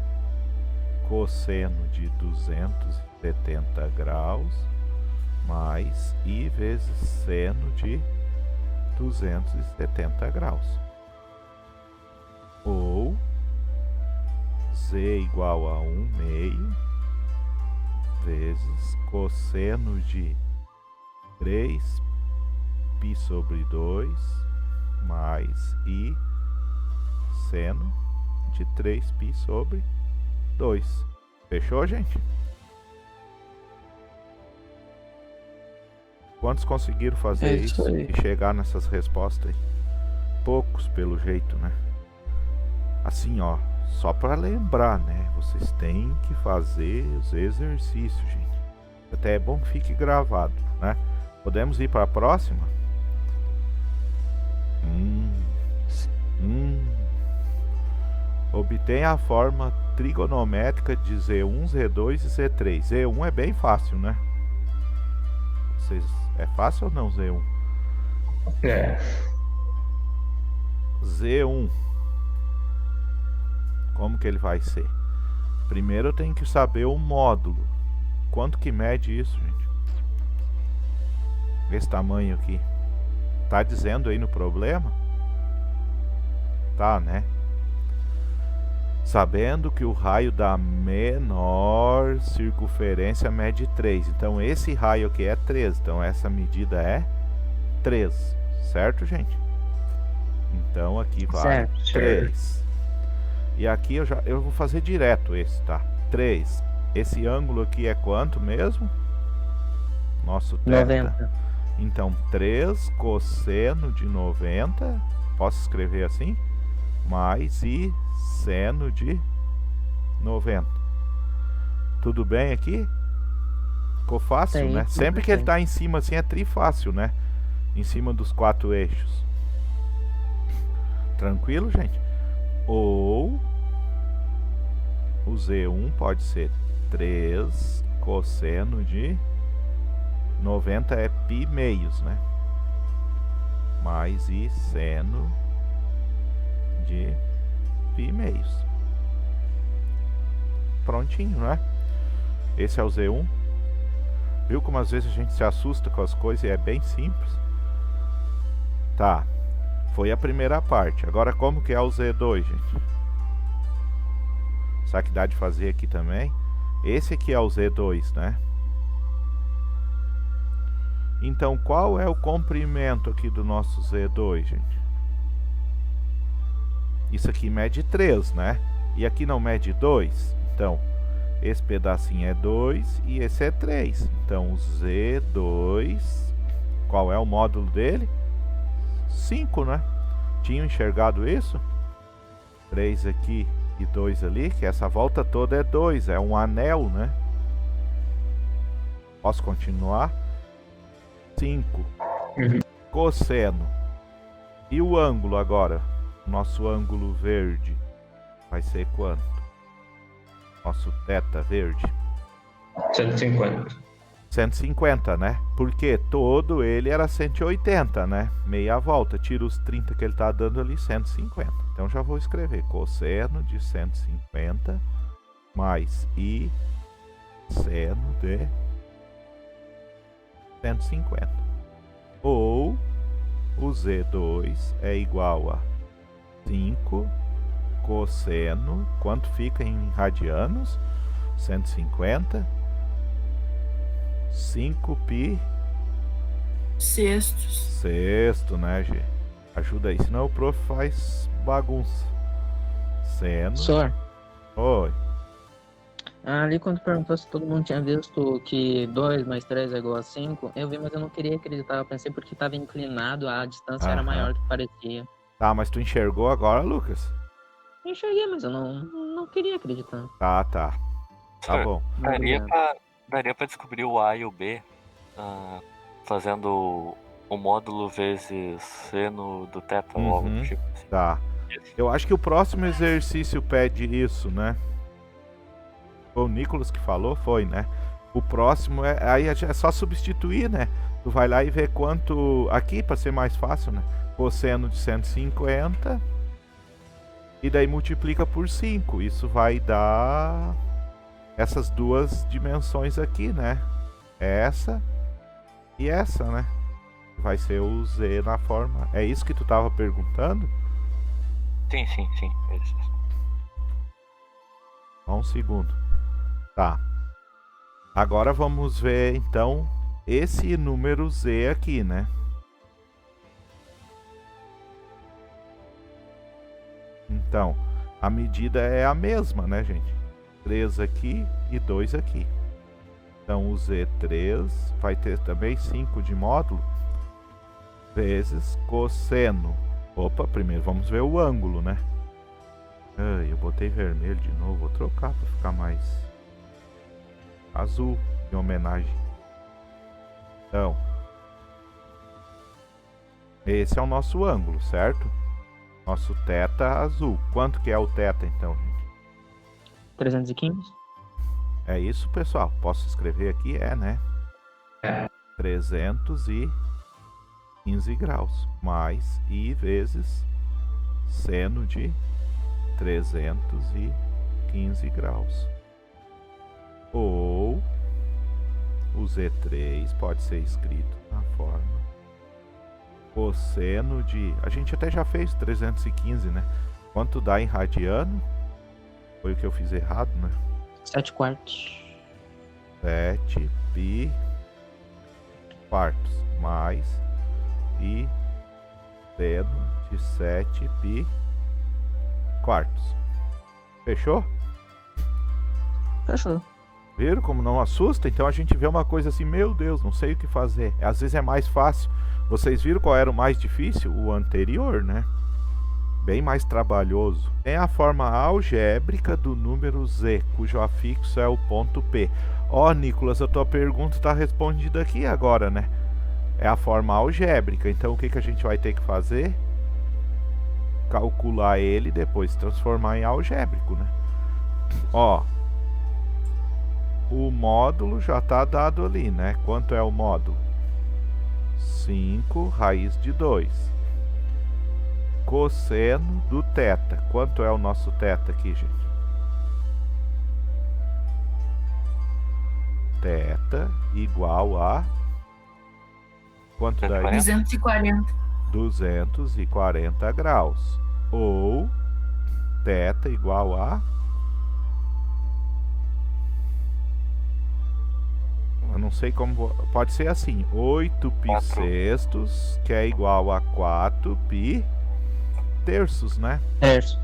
cosseno de 270 graus, mais I vezes seno de 270 graus. Ou Z igual a 1 meio vezes cosseno de 3 π sobre 2 mais I seno de 3 π sobre 2. Fechou, gente? Quantos conseguiram fazer É isso isso aí. e chegar nessas respostas aí? Poucos, pelo jeito, né? Assim, ó, só para lembrar, né? Vocês têm que fazer os exercícios, gente. Até é bom que fique gravado, né? Podemos ir para a próxima? Obtenha a forma trigonométrica de Z1, Z2 e Z3. Z1 é bem fácil, né? Vocês, é fácil ou não, Z1? É. Z1. Como que ele vai ser? Primeiro eu tenho que saber o módulo. Quanto que mede isso, gente? Esse tamanho aqui. Tá dizendo aí no problema? Tá, né? Sabendo que o raio da menor circunferência mede 3. Então esse raio aqui é 3. Então essa medida é 3. Certo, gente? Então aqui vai Certo. 3. E aqui eu vou fazer direto esse, tá? 3. Esse ângulo aqui é quanto mesmo? Nosso θ. 90. Então 3 cosseno de 90. Posso escrever assim? Mais I seno de 90. Tudo bem aqui? Ficou fácil, Sim, né? tudo Sempre que ele bem. tá em cima assim é trifácil, né? Em cima dos 4 eixos. Tranquilo, gente? Ou o Z1 pode ser 3 cosseno de 90 é π meios, né? Mais I seno de π meios. Prontinho, né? Esse é o Z1. Viu como às vezes a gente se assusta com as coisas e é bem simples? Tá. Foi a primeira parte. Agora como que é o Z2, gente? Sabe que dá de fazer aqui também? Esse aqui é o Z2, né? Então qual é o comprimento aqui do nosso Z2, gente? Isso aqui mede 3, né? E aqui não mede 2. Então, esse pedacinho é 2 e esse é 3. Então, o Z2, qual é o módulo dele? 5, né? Tinham enxergado isso? 3 aqui e 2 ali, que essa volta toda é 2, é um anel, né? Posso continuar? 5. Cosseno. E o ângulo agora? Nosso ângulo verde vai ser quanto? Nosso θ verde? 150. 150, né? Porque todo ele era 180, né? Meia volta. Tira os 30 que ele tá dando ali, 150. Então já vou escrever cosseno de 150 mais I seno de 150. Ou o Z2 é igual a 5 cosseno, quanto fica em radianos? 150. 5 π Sextos. sexto, né, G? Ajuda aí, senão o prof faz bagunça. Seno. Sor, Oi. ali quando perguntou se todo mundo tinha visto que 2 mais 3 é igual a 5, eu vi, mas eu não queria acreditar. Eu pensei porque estava inclinado, a distância era Aham. maior do que parecia. Tá, mas tu enxergou agora, Lucas? Eu enxerguei, mas eu não queria acreditar. Tá, tá. Tá Sir, bom. Daria Obrigado. pra descobrir o A e o B fazendo o módulo vezes seno do teta ou algo do tipo assim. Tá. Eu acho que o próximo exercício pede isso, né? Foi o Nicolas que falou, foi, né? O próximo aí é só substituir, né? Tu vai lá e vê quanto aqui para ser mais fácil, né? Cosseno de 150 e daí multiplica por 5. Isso vai dar essas duas dimensões aqui, né? Essa e essa, né? Vai ser o Z na forma. É isso que tu tava perguntando? Sim. Isso. Só um segundo. Tá. Agora vamos ver então esse número Z aqui, né? Então, a medida é a mesma, né, gente? 3 aqui e 2 aqui. Então o Z3 vai ter também 5 de módulo vezes cosseno. Opa, primeiro vamos ver o ângulo, né? Ai, eu botei vermelho de novo, vou trocar para ficar mais azul, em homenagem. Então, esse é o nosso ângulo, certo? Nosso θ azul. Quanto que é o θ então, gente? 315? É isso, pessoal? Posso escrever aqui? É, né? 315 graus. Mais I vezes seno de 315 graus. Ou o Z3 pode ser escrito na forma cosseno de... A gente até já fez 315, né? Quanto dá em radiano? Foi o que eu fiz errado, né? 7 quartos. 7 pi quartos mais I seno de 7 pi quartos. Fechou? Fechou. Viram como não assusta? Então a gente vê uma coisa assim, meu Deus, não sei o que fazer. Às vezes é mais fácil. Vocês viram qual era o mais difícil? O anterior, né? Bem mais trabalhoso. Tem a forma algébrica do número Z, cujo afixo é o ponto P. Ó, Nicolas, a tua pergunta está respondida aqui agora, né? É a forma algébrica. Então o que a gente vai ter que fazer? Calcular ele e depois transformar em algébrico, né? Ó, o módulo já está dado ali, né? Quanto é o módulo? 5 raiz de 2. Cosseno do θ. Quanto é o nosso θ aqui, gente? Θ igual a... Quanto dá isso? 240. 240 graus. Ou θ igual a... Eu não sei como... Pode ser assim. 8 pi sextos, que é igual a 4 pi terços, né? Terço.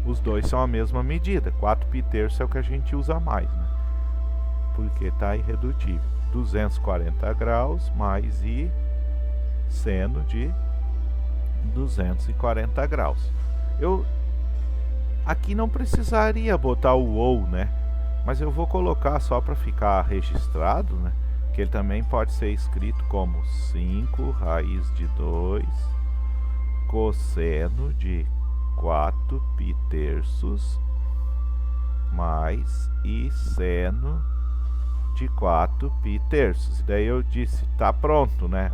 Os dois são a mesma medida. 4 pi terços é o que a gente usa mais, né? Porque tá irredutível. 240 graus mais I seno de 240 graus. Eu aqui não precisaria botar o ou, né? Mas eu vou colocar só para ficar registrado, né? Que ele também pode ser escrito como 5 raiz de 2 cosseno de 4 pi terços mais I seno de 4 pi terços. E daí eu disse, tá pronto, né?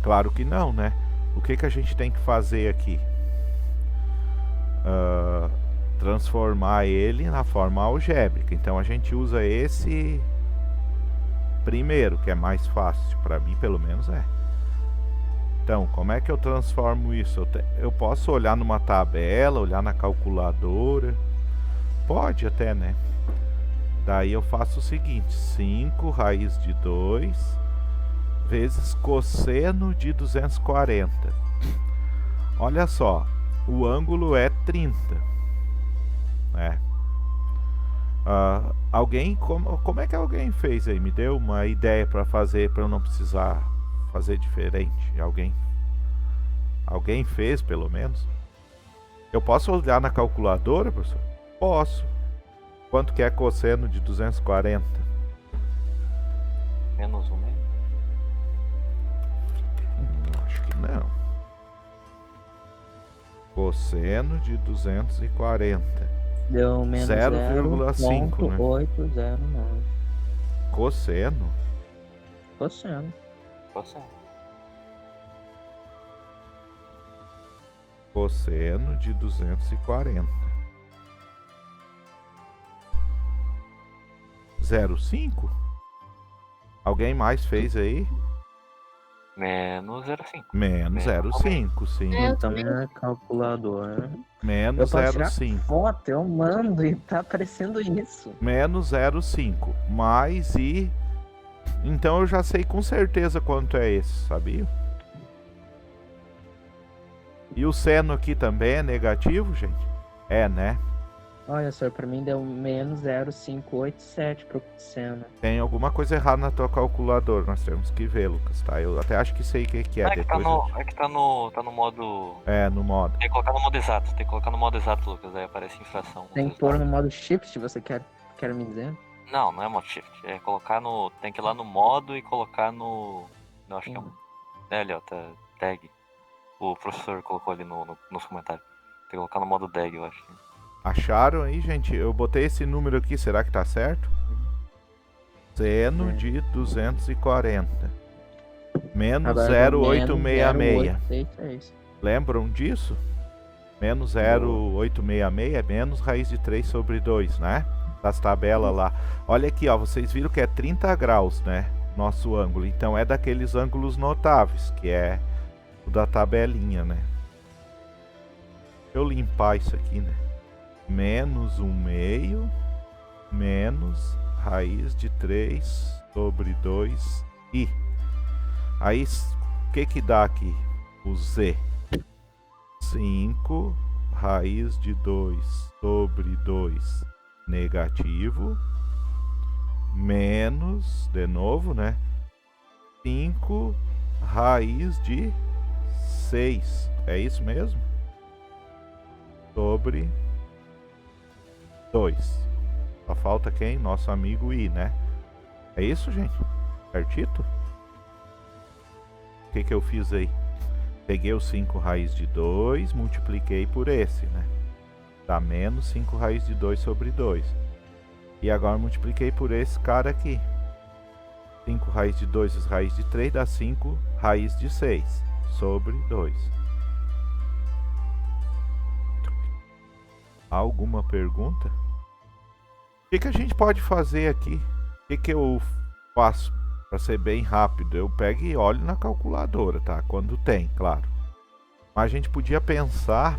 Claro que não, né? O que a gente tem que fazer aqui? Transformar ele na forma algébrica. Então a gente usa esse primeiro, que é mais fácil. Para mim, pelo menos, é. Então, como é que eu transformo isso? Eu posso olhar numa tabela, olhar na calculadora. Pode até, né? Daí eu faço o seguinte: 5 raiz de 2 vezes cosseno de 240. Olha só, o ângulo é 30. Alguém, como é que alguém fez aí? Me deu uma ideia para fazer, para eu não precisar fazer diferente. Alguém fez, pelo menos? Eu posso olhar na calculadora, professor? Posso. Quanto que é cosseno de 240? Menos 1 meio. Acho que não. Cosseno de 240. Deu menos 0,5, né? 0,809. Cosseno? Cosseno. Cosseno de 240. 0,5? Alguém mais fez aí? Menos 0,5. Menos 0,5, sim. É. Então minha calculadora. Menos Eu posso tirar 0,5. foto, eu mando e tá aparecendo isso. Menos 0,5. Mais I. Então eu já sei com certeza quanto é esse, sabia? E o seno aqui também é negativo, gente? É, né? Olha, senhor, pra mim deu menos 0,587 pro seno. Tem alguma coisa errada na tua calculadora. Nós temos que ver, Lucas, tá? Eu até acho que sei o que é. É que tá Depois no modo. É, no modo. Tem que colocar no modo exato. Tem que colocar no modo exato, Lucas. Aí aparece infração. Tem que pôr no modo shift, você quer me dizer? Não é modo shift. É colocar no. Tem que ir lá no modo e colocar no. Não, acho que é um. É ali, ó. Tá, tag. O professor colocou ali nos comentários. Tem que colocar no modo tag, eu acho. Acharam aí, gente? Eu botei esse número aqui, será que tá certo? Seno de 240. Menos 0,866. Lembram disso? Menos 0,866 é menos raiz de 3 sobre 2, né? Das tabelas lá. Olha aqui, ó. Vocês viram que é 30 graus, né? Nosso ângulo. Então é daqueles ângulos notáveis, que é o da tabelinha, né? Deixa eu limpar isso aqui, né? Menos 1/2 menos raiz de 3 sobre 2i. Aí, o que dá aqui? O z. 5 raiz de 2 sobre 2 negativo. Menos, de novo, né? 5 raiz de 6. É isso mesmo? Sobre 2. Só falta quem? Nosso amigo I, né? É isso, gente? Certito? O que eu fiz aí? Peguei o 5 raiz de 2, multipliquei por esse, né? Dá menos 5 raiz de 2 sobre 2. E agora multipliquei por esse cara aqui. 5 raiz de 2 vezes raiz de 3 dá 5 raiz de 6 sobre 2. Alguma pergunta? O que a gente pode fazer aqui? O que eu faço para ser bem rápido? Eu pego e olho na calculadora, tá? Quando tem, claro. Mas a gente podia pensar...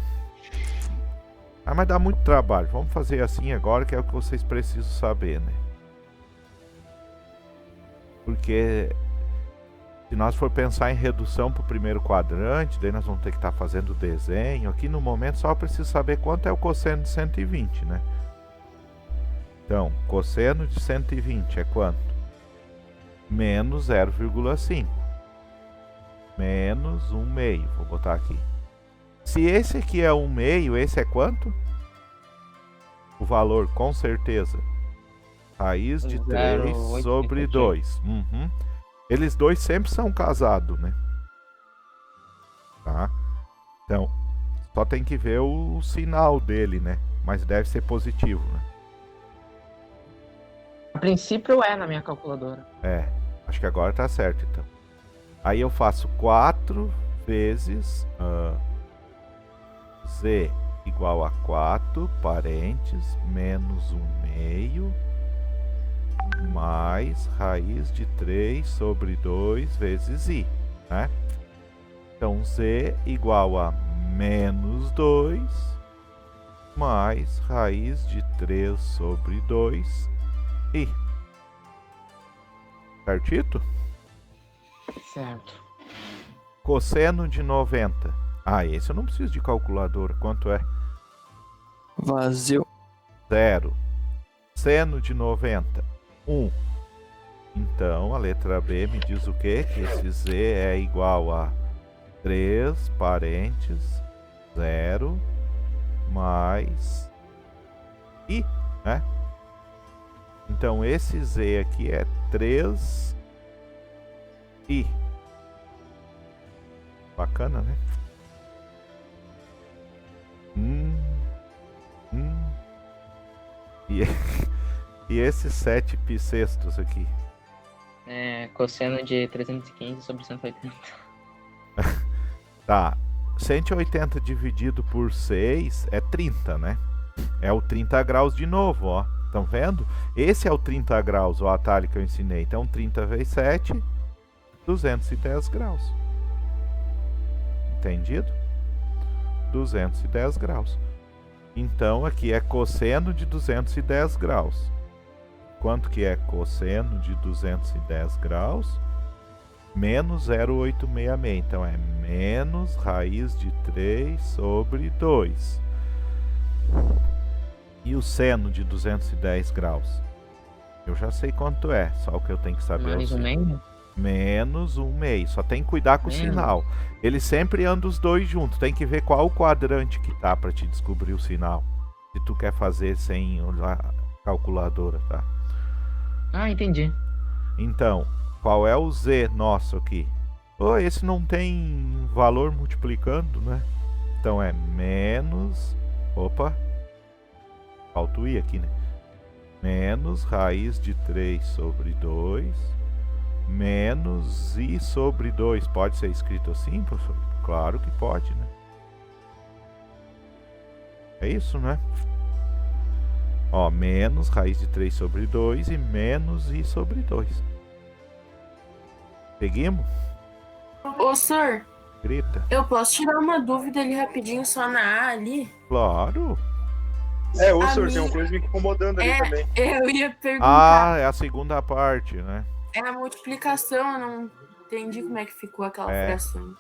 Ah, mas dá muito trabalho. Vamos fazer assim agora, que é o que vocês precisam saber, né? Porque... se nós for pensar em redução para o primeiro quadrante, daí nós vamos ter que estar fazendo o desenho. Aqui no momento só preciso saber quanto é o cosseno de 120, né? Então, cosseno de 120 é quanto? Menos 0,5. Menos 1/2. Vou botar aqui. Se esse aqui é 1/2, esse é quanto? O valor, com certeza. Raiz de 3 sobre 2. Eles dois sempre são casados, né? Tá? Então, só tem que ver o sinal dele, né? Mas deve ser positivo, né? A princípio é na minha calculadora. É, acho que agora tá certo, então. Aí eu faço 4 vezes z igual a 4, parênteses, menos 1/2... mais raiz de 3 sobre 2 vezes i, né? Então, z igual a menos 2 mais raiz de 3 sobre 2 i. Certito? Certo. Cosseno de 90. Ah, esse eu não preciso de calculadora. Quanto é? Vazio. 0. Seno de 90. 1. Então, a letra B me diz o quê? Que esse z é igual a 3, parênteses, 0, mais i, né? Então, esse z aqui é 3i. Bacana, né? E, e esses 7π sextos aqui? Cosseno de 315 sobre 180. Tá. 180 dividido por 6 é 30, né? É o 30 graus de novo, ó. Estão vendo? Esse é o 30 graus, o atalho que eu ensinei. Então, 30 vezes 7, 210 graus. Entendido? 210 graus. Então, aqui é cosseno de 210 graus. Quanto que é cosseno de 210 graus? Menos 0,866. Então, é menos raiz de 3 sobre 2. E o seno de 210 graus? Eu já sei quanto é, só o que eu tenho que saber Mais é o um seno. meio? Menos 1/2. Só tem que cuidar com o Menos. sinal. Ele sempre anda os dois juntos. Tem que ver qual o quadrante que tá pra te descobrir o sinal. Se tu quer fazer sem usar a calculadora, tá? Ah, entendi. Então, qual é o Z nosso aqui? Esse não tem valor multiplicando, né? Então é menos... Opa! Falta o I aqui, né? Menos raiz de 3 sobre 2... menos I sobre 2. Pode ser escrito assim, professor? Claro que pode, né? É isso, né? Ó, menos raiz de 3 sobre 2 e menos I sobre 2. Seguimos? Ô, sir, Grita. eu posso tirar uma dúvida ali rapidinho só na A ali? Claro. Ô, A senhor, tem minha- uma coisa me incomodando ali também. Eu ia perguntar. Ah, é a segunda parte, né? É a multiplicação, eu não entendi como é que ficou aquela É. fração.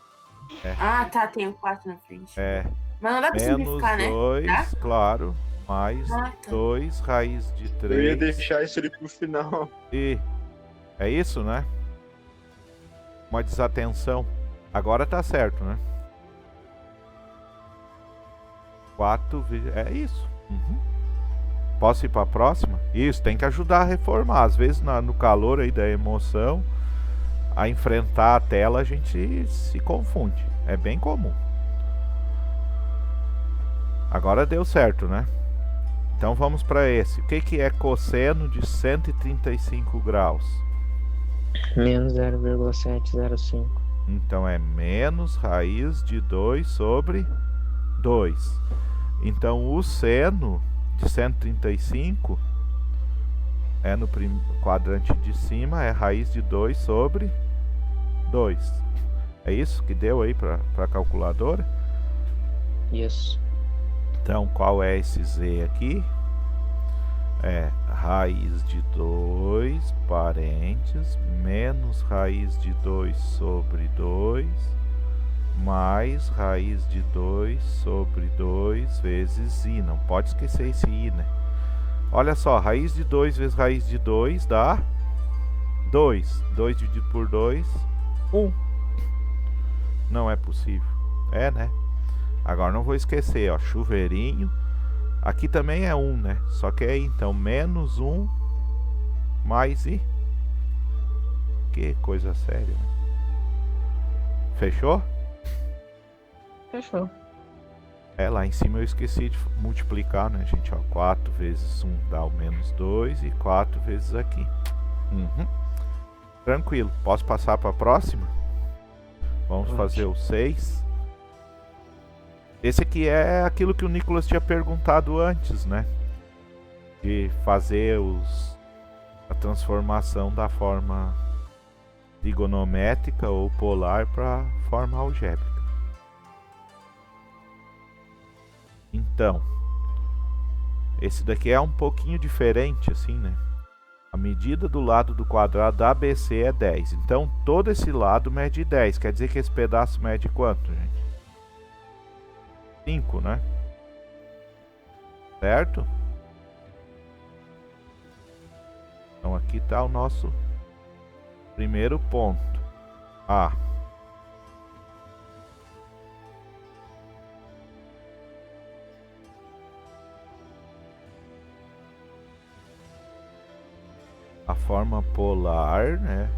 É. Ah, tá, tem o 4 na frente. É. Mas não dá pra Menos simplificar, né? 2, Tá? claro. Mais Ah, tá. 2 raiz de Eu ia 3. deixar isso ali pro final. E é isso, né? Uma desatenção. Agora tá certo, né? 4 vezes... É isso. Posso ir pra próxima? Isso, tem que ajudar a reformar. Às vezes no calor aí da emoção, a enfrentar a tela, a gente se confunde. É bem comum. Agora deu certo, né? Então vamos para esse. O que é cosseno de 135 graus? Menos 0,705. Então é menos raiz de 2 sobre 2. Então o seno de 135 é no quadrante de cima, é raiz de 2 sobre 2. É isso que deu aí para a calculadora? Isso. Então qual é esse Z aqui? É raiz de 2, parênteses, menos raiz de 2 sobre 2, mais raiz de 2 sobre 2 vezes I. Não pode esquecer esse I, né? Olha só, raiz de 2 vezes raiz de 2 dá 2. 2 dividido por 2, 1. Não é possível. É, né? Agora não vou esquecer, ó, chuveirinho. Aqui também é 1, né? Só que é então menos 1 mais I. Que coisa séria, né? Fechou? Fechou. Lá em cima eu esqueci de multiplicar, né, gente? Ó, 4 vezes 1 dá o menos 2 e 4 vezes aqui. Tranquilo. Posso passar para a próxima? Vamos fazer o 6. Esse aqui é aquilo que o Nicolas tinha perguntado antes, né? De fazer a transformação da forma trigonométrica ou polar para forma algébrica. Então, esse daqui é um pouquinho diferente, assim, né? A medida do lado do quadrado da ABC é 10. Então, todo esse lado mede 10. Quer dizer que esse pedaço mede quanto, gente? 5, né? Certo? Então aqui está o nosso primeiro ponto. A. A forma polar, né?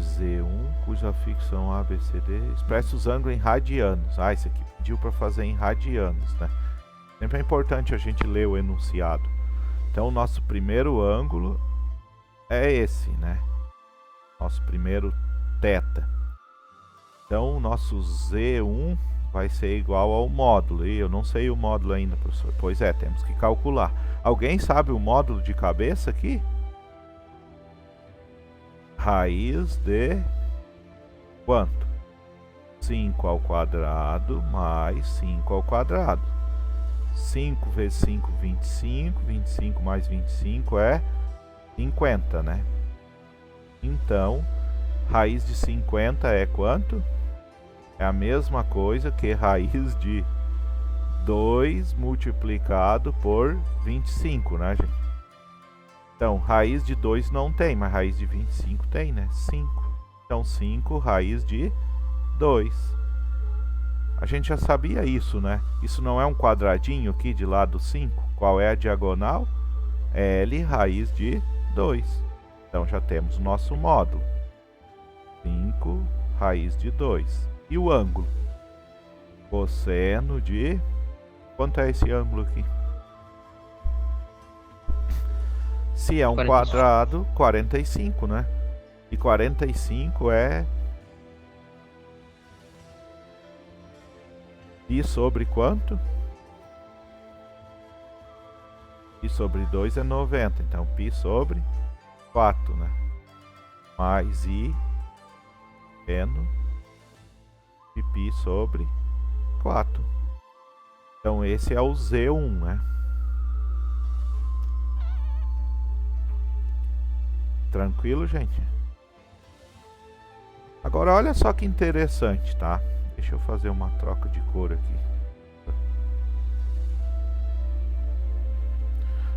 Z1, cuja ficção ABCD expressa os ângulos em radianos. Ah, esse aqui pediu para fazer em radianos, né? Sempre é importante a gente ler o enunciado. Então, o nosso primeiro ângulo é esse, né? Nosso primeiro θ. Então, o nosso Z1 vai ser igual ao módulo. E eu não sei o módulo ainda, professor. Pois é, temos que calcular. Alguém sabe o módulo de cabeça aqui? Raiz de quanto? 5 ao quadrado mais 5 ao quadrado. 5 vezes 5, 25. 25 mais 25 é 50, né? Então, raiz de 50 é quanto? É a mesma coisa que raiz de 2 multiplicado por 25, né, gente? Então, raiz de 2 não tem, mas raiz de 25 tem, né? 5. Então, 5 raiz de 2. A gente já sabia isso, né? Isso não é um quadradinho aqui de lado 5? Qual é a diagonal? L raiz de 2. Então, já temos o nosso módulo. 5 raiz de 2. E o ângulo? Cosseno de... Quanto é esse ângulo aqui? Se é um 45. quadrado, 45, né? E 45 é... Pi sobre quanto? Pi sobre 2 é 90. Então, pi sobre 4, né? Mais I seno de pi sobre 4. Então, esse é o Z1, né? Tranquilo, gente? Agora, olha só que interessante, tá? Deixa eu fazer uma troca de cor aqui.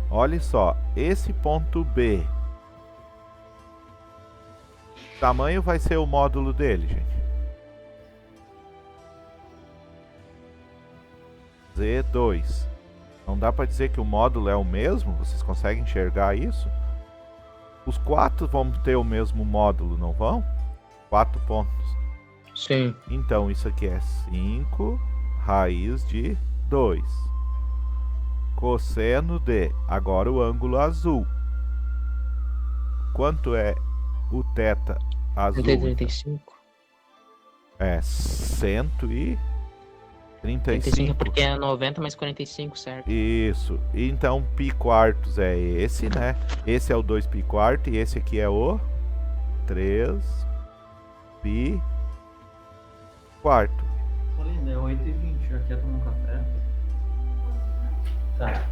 Olha só, esse ponto B. O tamanho vai ser o módulo dele, gente. Z2. Não dá para dizer que o módulo é o mesmo? Vocês conseguem enxergar isso? Os 4 vão ter o mesmo módulo, não vão? 4 pontos. Sim. Então, isso aqui é 5 raiz de 2. Cosseno de... Agora o ângulo azul. Quanto é o θ azul? 135. É 135. 35 porque é 90 mais 45, certo? Isso. Então, pi quartos é esse, né? Esse é o 2 pi quarto e esse aqui é o 3 pi quarto. Linda, é 8h20, já quer tomar um café? Tá.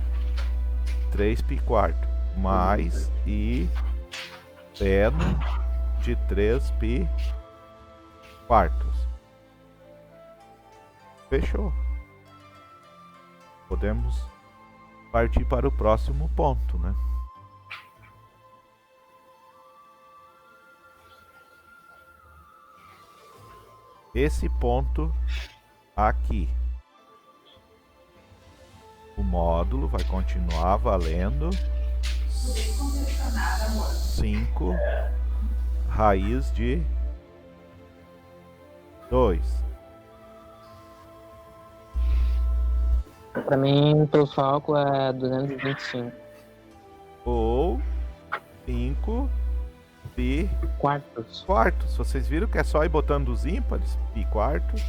3 pi quarto mais I seno de 3 pi quartos. Fechou. Podemos partir para o próximo ponto, né? Esse ponto aqui. O módulo vai continuar valendo 5 raiz de 2. Pra mim, pelo cálculo, é 225. Ou 5 pi Quartos. quartos. Vocês viram que é só ir botando os ímpares? Pi quartos.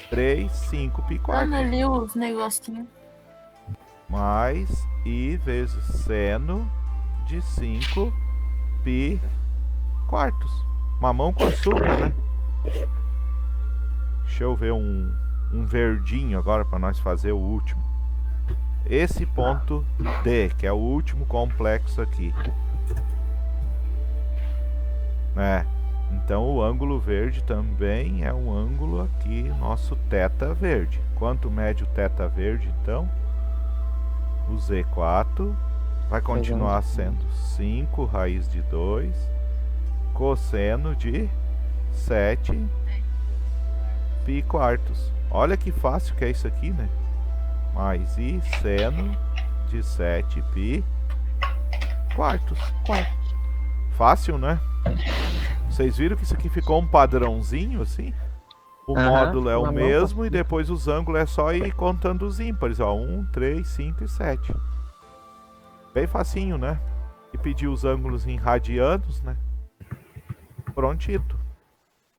3, 5 pi quartos. Olha ali os negocinhos. Mais I vezes seno de 5 pi quartos. Mamão com açúcar, né? Deixa eu ver um verdinho agora para nós fazer o último. Esse ponto D, que é o último complexo aqui. Então o ângulo verde também é um ângulo aqui, nosso θ verde. Quanto mede o θ verde, então? O Z4 vai continuar sendo 5 raiz de 2 cosseno de 7 pi quartos. Olha que fácil que é isso aqui, né? Mais I seno de 7 pi quartos. Fácil, né? Vocês viram que isso aqui ficou um padrãozinho, assim? O Aham, módulo é o uma mesmo nota. e depois os ângulos é só ir contando os ímpares, ó. 1, 3, 5 e 7. Bem facinho, né? E pedir os ângulos em radianos, né? Prontito.